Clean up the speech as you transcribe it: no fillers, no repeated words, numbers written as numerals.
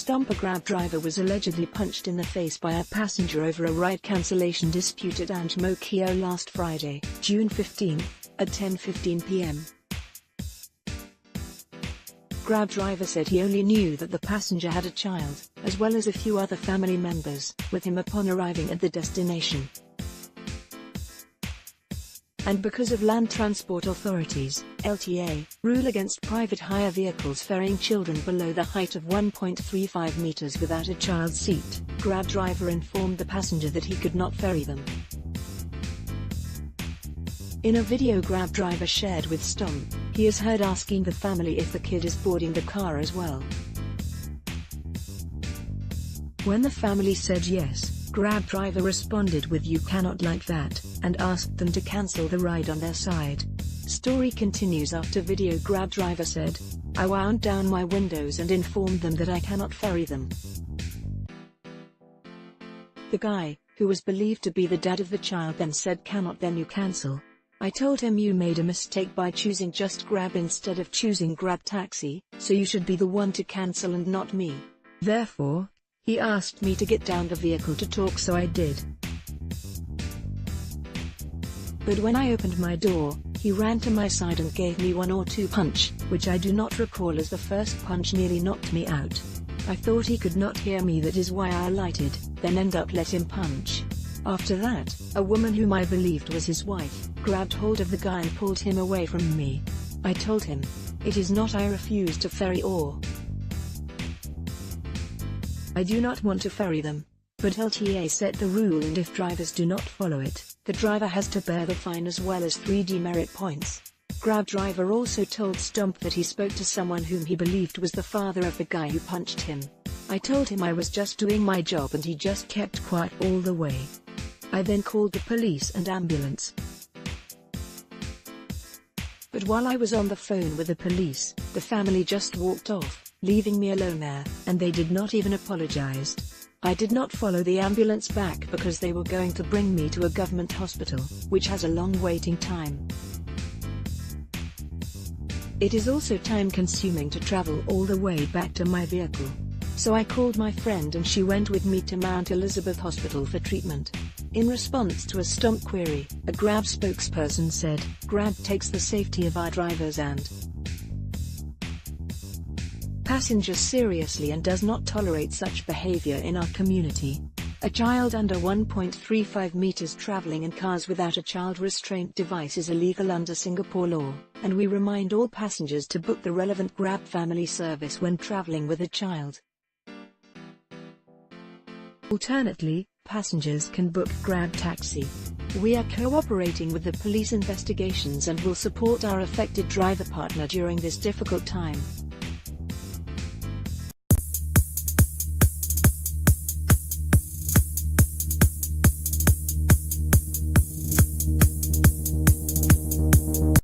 Stomp, a Grab driver, was allegedly punched in the face by a passenger over a ride cancellation dispute at Anjmokio last Friday, June 15, at 10:15 p.m. Grab driver said he only knew that the passenger had a child, as well as a few other family members, with him upon arriving at the destination. And because of Land Transport Authorities (LTA) rule against private hire vehicles ferrying children below the height of 1.35 meters without a child seat, Grab driver informed the passenger that he could not ferry them. In a video Grab driver shared with Stomp, he is heard asking the family if the kid is boarding the car as well. When the family said yes, Grab driver responded with "You cannot like that," and asked them to cancel the ride on their side. Story continues. After video Grab driver said, "I wound down my windows and informed them that I cannot ferry them." The guy, who was believed to be the dad of the child, then said, "Cannot then you cancel? I told him you made a mistake by choosing just Grab instead of choosing Grab Taxi, so you should be the one to cancel and not me. Therefore, he asked me to get down the vehicle to talk, so I did. But when I opened my door, he ran to my side and gave me 1 or 2 punch, which I do not recall, as the first punch nearly knocked me out. I thought he could not hear me, that is why I alighted, then end up let him punch. After that, a woman whom I believed was his wife, grabbed hold of the guy and pulled him away from me. I told him, it is not I refuse to ferry, or I do not want to ferry them. But LTA set the rule, and if drivers do not follow it, the driver has to bear the fine as well as 3 demerit points. Grab driver also told Stomp that he spoke to someone whom he believed was the father of the guy who punched him. I told him I was just doing my job and he just kept quiet all the way. I then called the police and ambulance. But while I was on the phone with the police, the family just walked off, leaving me alone there, and they did not even apologize. I did not follow the ambulance back because they were going to bring me to a government hospital, which has a long waiting time. It is also time-consuming to travel all the way back to my vehicle. So I called my friend and she went with me to Mount Elizabeth Hospital for treatment. In response to a Stomp query, a Grab spokesperson said, "Grab takes the safety of our drivers and passengers seriously and does not tolerate such behavior in our community. A child under 1.35 meters traveling in cars without a child restraint device is illegal under Singapore law, and we remind all passengers to book the relevant Grab family service when traveling with a child. Alternately, passengers can book Grab Taxi. We are cooperating with the police investigations and will support our affected driver partner during this difficult time."